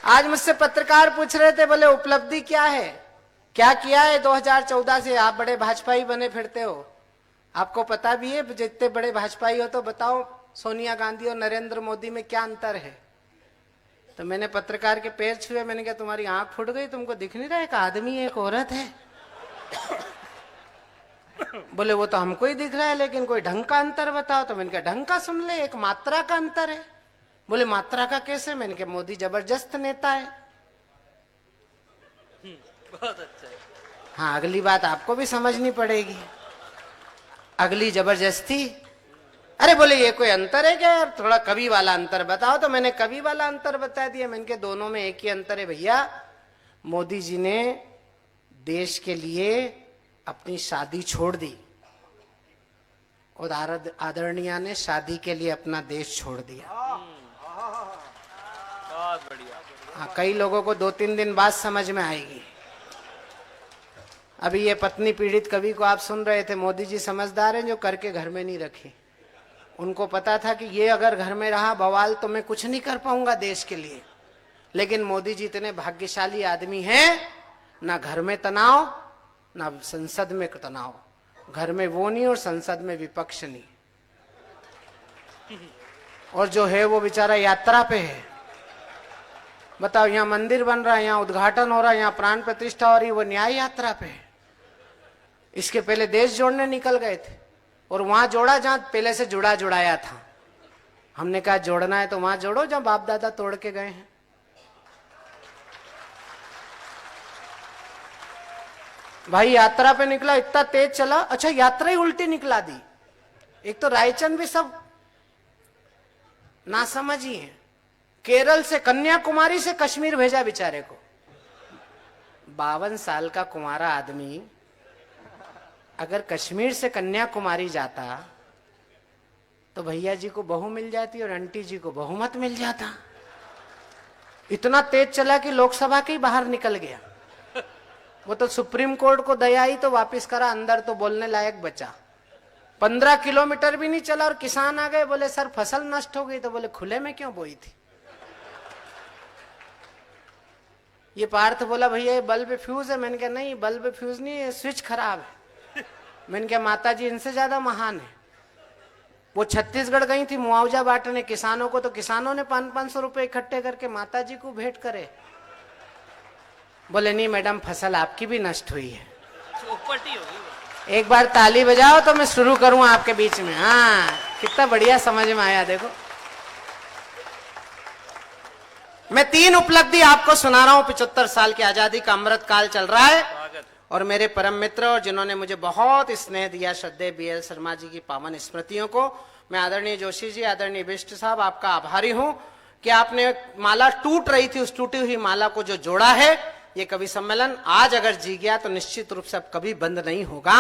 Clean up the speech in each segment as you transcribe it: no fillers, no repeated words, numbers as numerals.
आज मुझसे पत्रकार पूछ रहे थे, बोले उपलब्धि क्या है, क्या किया है 2014 से? आप बड़े भाजपाई बने फिरते हो, आपको पता भी है जितने बड़े भाजपाई हो तो बताओ सोनिया गांधी और नरेंद्र मोदी में क्या अंतर है? तो मैंने पत्रकार के पैर छुए, मैंने कहा तुम्हारी आंख फूट गई, तुमको दिख नहीं रहा एक आदमी एक औरत है? बोले वो तो हमको ही दिख रहा है, लेकिन कोई ढंग का अंतर बताओ। तो मैंने कहा ढंग का सुन ले, एक मात्रा का अंतर है। बोले मात्रा का कैसे? मैंने कहा मोदी जबरदस्त नेता है। बहुत अच्छा है। हाँ, अगली बात आपको भी समझनी पड़ेगी, अगली जबरदस्ती। अरे बोले ये कोई अंतर है क्या यार, थोड़ा कवि वाला अंतर बताओ। तो मैंने कवि वाला अंतर बता दिया। मैंने कहा दोनों में एक ही अंतर है भैया, मोदी जी ने देश के लिए अपनी शादी छोड़ दी और आदरणीय ने शादी के लिए अपना देश छोड़ दिया। बहुत बढ़िया। हाँ, कई लोगों को 2-3 दिन बाद समझ में आएगी। अभी ये पत्नी पीड़ित कवि को आप सुन रहे थे, मोदी जी समझदार हैं जो करके घर में नहीं रखी। उनको पता था कि ये अगर घर में रहा बवाल तो मैं कुछ नहीं कर पाऊंगा देश के लिए, लेकिन मोदी जी इतने भाग्यशाली आदमी हैं, ना घर में तनाव ना संसद में तनाव, घर में वो नहीं और संसद में विपक्ष नहीं, और जो है वो बेचारा यात्रा पे है। बताओ, यहाँ मंदिर बन रहा है, यहाँ उद्घाटन हो रहा है, यहाँ प्राण प्रतिष्ठा हो रही है, वो न्याय यात्रा पे है। इसके पहले देश जोड़ने निकल गए थे और वहां जोड़ा जहां पहले से जुड़ाया था। हमने कहा जोड़ना है तो वहां जोड़ो जहां बाप दादा तोड़ के गए हैं। भाई यात्रा पे निकला, इतना तेज चला, अच्छा यात्रा ही उल्टी निकला दी। एक तो रायचंद भी सब नासमझी है, केरल से कन्याकुमारी से कश्मीर भेजा बेचारे को। 52 साल का कुंवारा आदमी अगर कश्मीर से कन्याकुमारी जाता तो भैया जी को बहू मिल जाती और आंटी जी को बहुमत मिल जाता। इतना तेज चला कि लोकसभा के ही बाहर निकल गया। वो तो सुप्रीम कोर्ट को दया आई तो वापस करा, अंदर तो बोलने लायक बचा। 15 किलोमीटर भी नहीं चला और किसान आ गए, बोले सर फसल नष्ट हो गई। तो बोले खुले में क्यों बोई थी? ये पार्थ बोला भैया ये बल्ब फ्यूज है। मैंने कहा नहीं बल्ब फ्यूज नहीं है, स्विच खराब है। मैंने कहा माता जी इनसे ज्यादा महान है। वो छत्तीसगढ़ गई थी मुआवजा बांटने किसानों को, तो किसानों ने 500-500 रुपए इकट्ठे करके माता जी को भेंट करे। बोले नहीं मैडम फसल आपकी भी नष्ट हुई है। चौपटी होगी। एक बार ताली बजाओ तो मैं शुरू करूं आपके बीच में। हाँ, कितना बढ़िया समझ में आया। देखो मैं 3 उपलब्धि आपको सुना रहा हूं। 75 साल की आजादी का अमृत काल चल रहा है और मेरे परम मित्र और जिन्होंने मुझे बहुत स्नेह दिया, श्रद्धेय BL शर्मा जी की पावन स्मृतियों को, मैं आदरणीय जोशी जी, आदरणीय बिष्ट साहब, आपका आभारी हूं कि आपने माला टूट रही थी, उस टूटी हुई माला को जो जोड़ा है। ये कवि सम्मेलन आज अगर जी गया तो निश्चित रूप से अब कभी बंद नहीं होगा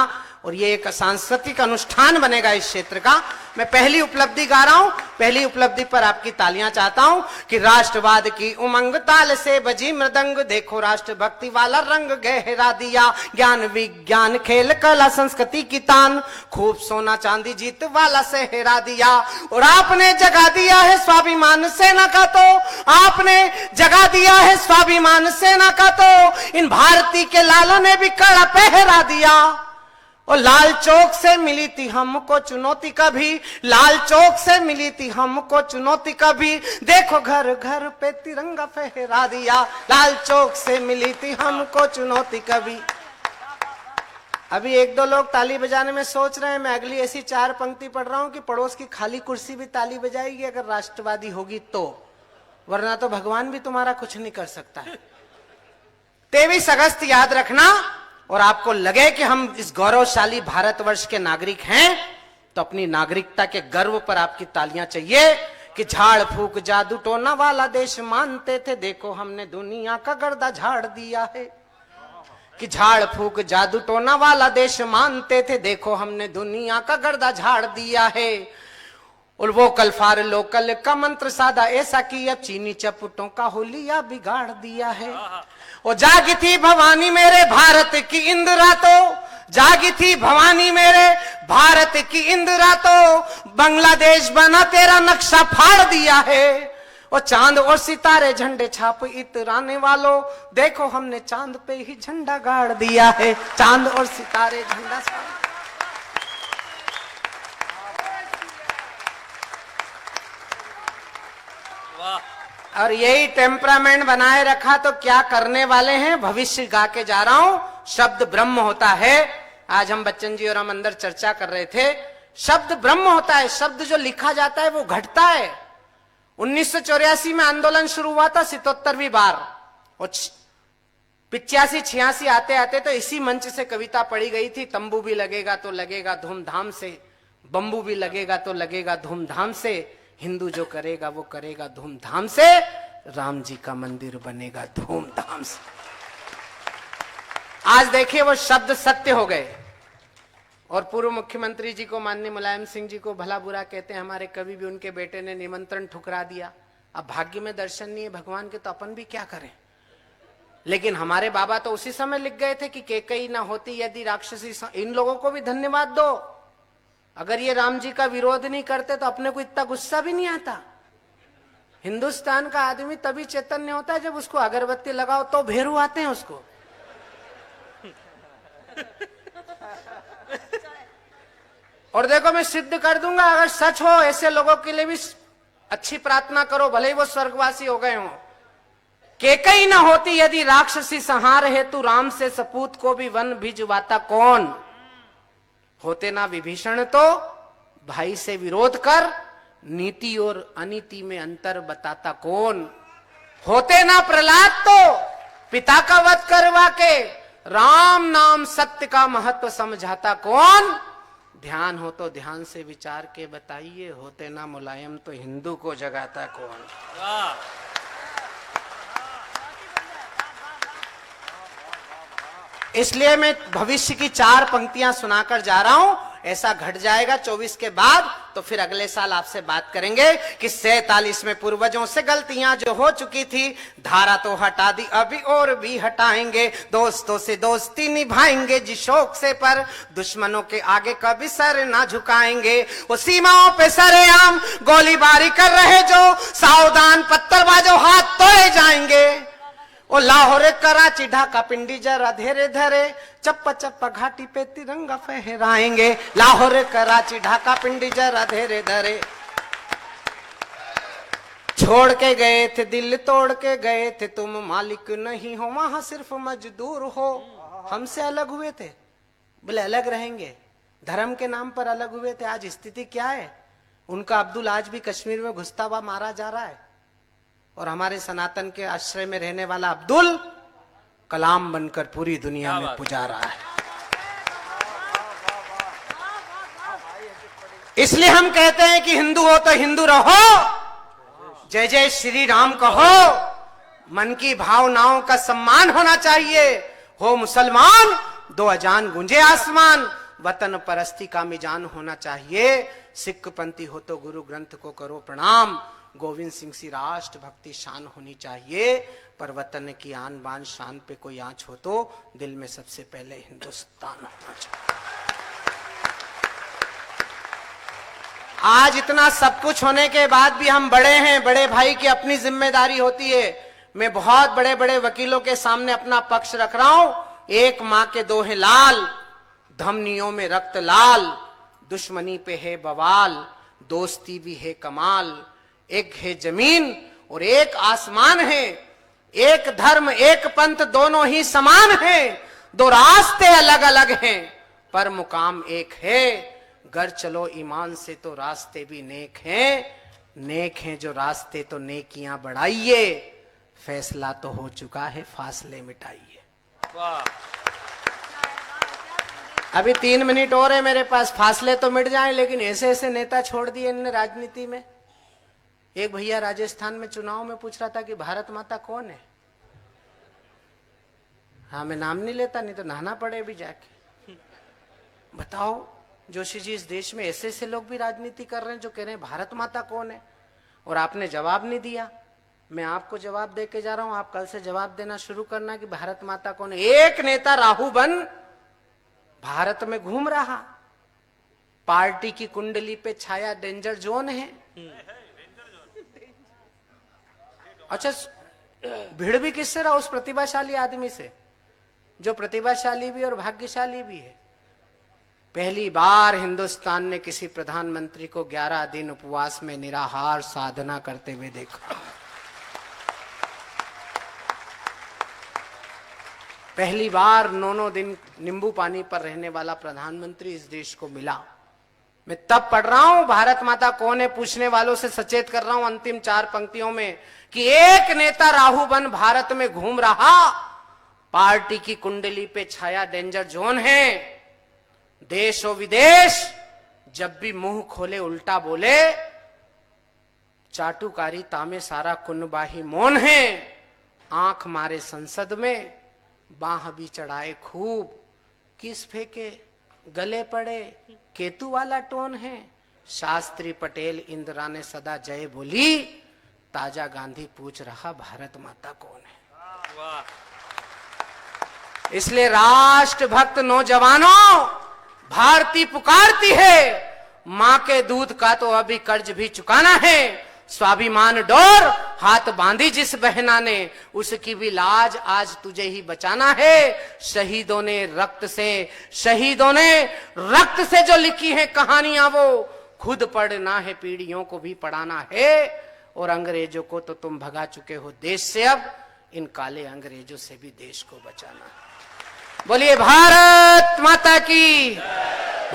और ये एक सांस्कृतिक अनुष्ठान बनेगा इस क्षेत्र का। मैं पहली उपलब्धि गा रहा हूं, पहली उपलब्धि पर आपकी तालियां चाहता हूं कि राष्ट्रवाद की उमंग ताल से बजी मृदंग, देखो राष्ट्रभक्ति वाला रंग गहरा दिया, ज्ञान विज्ञान खेल कला संस्कृति की तान, खूब सोना चांदी जीत वाला सेहरा दिया। और आपने जगा दिया है स्वाभिमान सेना का, तो आपने जगा दिया है स्वाभिमान सेना का, तो इन भारती के लालों ने भी कड़ा पहरा दिया। और लाल चौक से मिली थी हमको चुनौती कभी, लाल चौक से मिली थी हमको चुनौती कभी, देखो घर घर पे तिरंगा फहरा दिया, लाल चौक से मिली थी हमको चुनौती कभी। अभी 1-2 लोग ताली बजाने में सोच रहे हैं, मैं अगली ऐसी 4 पंक्ति पढ़ रहा हूं कि पड़ोस की खाली कुर्सी भी ताली बजाएगी अगर राष्ट्रवादी होगी तो, वरना तो भगवान भी तुम्हारा कुछ नहीं कर सकता है। 23 अगस्त याद रखना, और आपको लगे कि हम इस गौरवशाली भारतवर्ष के नागरिक हैं तो अपनी नागरिकता के गर्व पर आपकी तालियां चाहिए कि झाड़ फूक जादू टोना वाला देश मानते थे, देखो हमने दुनिया का गर्दा झाड़ दिया है। कि झाड़ फूक जादू टोना वाला देश मानते थे, देखो हमने दुनिया का गर्दा झाड़ दिया है। और वो कल फार लोकल का मंत्र साधा ऐसा कि अब चीनी चपुटों का होलिया बिगाड़ दिया है। और जागी थी भवानी मेरे भारत की इंदिरा, तो जागी थी भवानी मेरे भारत की इंदिरा, तो बांग्लादेश बना तेरा नक्शा फाड़ दिया है। और चांद और सितारे झंडे छाप इतराने वालों, देखो हमने चांद पे ही झंडा गाड़ दिया है। चांद और सितारे झंडा वाह। और यही टेम्परामेंट बनाए रखा तो क्या करने वाले हैं, भविष्य गा के जा रहा हूं। शब्द ब्रह्म होता है। आज हम बच्चन जी और हम अंदर चर्चा कर रहे थे, शब्द ब्रह्म होता है। शब्द जो लिखा जाता है वो घटता है। 1984 में आंदोलन शुरू हुआ था 77वीं बार, और 85-86 आते आते तो इसी मंच से कविता पढ़ी गई थी, तंबू भी लगेगा तो लगेगा धूमधाम से, बंबू भी लगेगा तो लगेगा धूमधाम से, हिंदू जो करेगा वो करेगा धूमधाम से, राम जी का मंदिर बनेगा धूमधाम से। आज देखिए वो शब्द सत्य हो गए। और पूर्व मुख्यमंत्री जी को, माननीय मुलायम सिंह जी को भला बुरा कहते हैं हमारे, कभी भी उनके बेटे ने निमंत्रण ठुकरा दिया। अब भाग्य में दर्शन नहीं है भगवान के तो अपन भी क्या करें। लेकिन हमारे बाबा तो उसी समय लिख गए थे कि केकई ना होती यदि राक्षसी। इन लोगों को भी धन्यवाद दो। अगर ये राम जी का विरोध नहीं करते तो अपने को इतना गुस्सा भी नहीं आता। हिंदुस्तान का आदमी तभी चैतन्य होता है जब उसको अगरबत्ती लगाओ तो भेरू आते हैं उसको। और देखो मैं सिद्ध कर दूंगा, अगर सच हो ऐसे लोगों के लिए भी अच्छी प्रार्थना करो, भले ही वो स्वर्गवासी हो गए हो। केकई न होती यदि राक्षसी संहार हेतु, राम से सपूत को भी वन भिजवाता कौन। होते ना विभीषण तो भाई से विरोध कर, नीति और अनीति में अंतर बताता कौन। होते ना प्रहलाद तो पिता का वध करवा के, राम नाम सत्य का महत्व समझाता कौन। ध्यान हो तो ध्यान से विचार के बताइए, होते ना मुलायम तो हिंदू को जगाता कौन। वाह। इसलिए मैं भविष्य की 4 पंक्तियां सुनाकर जा रहा हूं। ऐसा घट जाएगा 24 के बाद तो फिर अगले साल आपसे बात करेंगे कि 47 में पूर्वजों से गलतियां जो हो चुकी थी, धारा तो हटा दी अभी और भी हटाएंगे, दोस्तों से दोस्ती निभाएंगे जिस शौक से, पर दुश्मनों के आगे कभी सर ना झुकाएंगे। वो सीमाओं पे सरेआम गोलीबारी कर रहे जो, सावधान पत्थरबाजों हाथ तोड़े जाएंगे। ओ लाहौर कराची ढाका पिंडी जरा धीरे धरे, चप्पा चप्पा घाटी पे तिरंगा फहराएंगे। लाहौर कराची ढाका पिंडी जरा धीरे धरे, छोड़ के गए थे दिल तोड़ के गए थे, तुम मालिक नहीं हो वहां सिर्फ मजदूर हो। हमसे अलग हुए थे, बोले अलग रहेंगे, धर्म के नाम पर अलग हुए थे। आज स्थिति क्या है, उनका अब्दुल आज भी कश्मीर में घुसता हुआ मारा जा रहा है, और हमारे सनातन के आश्रय में रहने वाला अब्दुल कलाम बनकर पूरी दुनिया में पुजा रहा है। इसलिए हम कहते हैं कि हिंदू हो तो हिंदू रहो, जय जय श्री राम कहो, मन की भावनाओं का सम्मान होना चाहिए। हो मुसलमान दो अजान गूंजे आसमान, वतन परस्ती का मिजान होना चाहिए। सिख पंथी हो तो गुरु ग्रंथ को करो प्रणाम, गोविंद सिंह सी राष्ट्र भक्ति शान होनी चाहिए। पर वतन की आन बान शान पे कोई आंच हो तो दिल में सबसे पहले हिंदुस्तान होना चाहिए। आज इतना सब कुछ होने के बाद भी हम बड़े हैं, बड़े भाई की अपनी जिम्मेदारी होती है। मैं बहुत बड़े बड़े वकीलों के सामने अपना पक्ष रख रहा हूं। एक माँ के 2 हैं लाल, धमनियों में रक्त लाल, दुश्मनी पे है बवाल, दोस्ती भी है कमाल। एक है जमीन और एक आसमान है, एक धर्म एक पंथ दोनों ही समान हैं, 2 रास्ते अलग अलग हैं पर मुकाम एक है। घर चलो ईमान से तो रास्ते भी नेक हैं, नेक हैं जो रास्ते तो नेकियां बढ़ाइए। फैसला तो हो चुका है, फासले मिटाइए। वाह। अभी 3 मिनट और है मेरे पास, फासले तो मिट जाएं, लेकिन ऐसे ऐसे नेता छोड़ दिए इनने राजनीति में। एक भैया राजस्थान में चुनाव में पूछ रहा था कि भारत माता कौन है। हाँ मैं नाम नहीं लेता, नहीं तो नहाना पड़े अभी जाके। बताओ जोशी जी, इस देश में ऐसे ऐसे लोग भी राजनीति कर रहे हैं जो कह रहे हैं भारत माता कौन है, और आपने जवाब नहीं दिया। मैं आपको जवाब दे के जा रहा हूं, आप कल से जवाब देना शुरू करना कि भारत माता कौन है। एक नेता राहु बन भारत में घूम रहा, पार्टी की कुंडली पे छाया डेंजर जोन है। अच्छा, भीड़ भी किससे रहा? उस प्रतिभाशाली आदमी से, जो प्रतिभाशाली भी और भाग्यशाली भी है। पहली बार हिंदुस्तान ने किसी प्रधानमंत्री को 11 दिन उपवास में निराहार साधना करते हुए देखा। पहली बार 9 दिन नींबू पानी पर रहने वाला प्रधानमंत्री इस देश को मिला। मैं तब पढ़ रहा हूं भारत माता कौन है पूछने वालों से सचेत कर रहा हूं अंतिम 4 पंक्तियों में कि एक नेता राहु बन भारत में घूम रहा, पार्टी की कुंडली पे छाया डेंजर जोन है। देश और विदेश जब भी मुंह खोले उल्टा बोले, चाटुकारिता में सारा कुनबाही मौन है। आंख मारे संसद में, बाह भी चढ़ाए खूब, किस फेंके गले पड़े, केतु वाला टोन है। शास्त्री पटेल इंदिरा ने सदा जय बोली, ताजा गांधी पूछ रहा भारत माता कौन है। वाह। इसलिए राष्ट्रभक्त नौजवानों, भारती पुकारती है, मां के दूध का तो अभी कर्ज भी चुकाना है। स्वाभिमान डोर हाथ बांधी जिस बहना ने, उसकी भी लाज आज तुझे ही बचाना है। शहीदों ने रक्त से जो लिखी है कहानियां, वो खुद पढ़ना है, पीढ़ियों को भी पढ़ाना है। और अंग्रेजों को तो तुम भगा चुके हो देश से, अब इन काले अंग्रेजों से भी देश को बचाना है। बोलिए भारत माता की।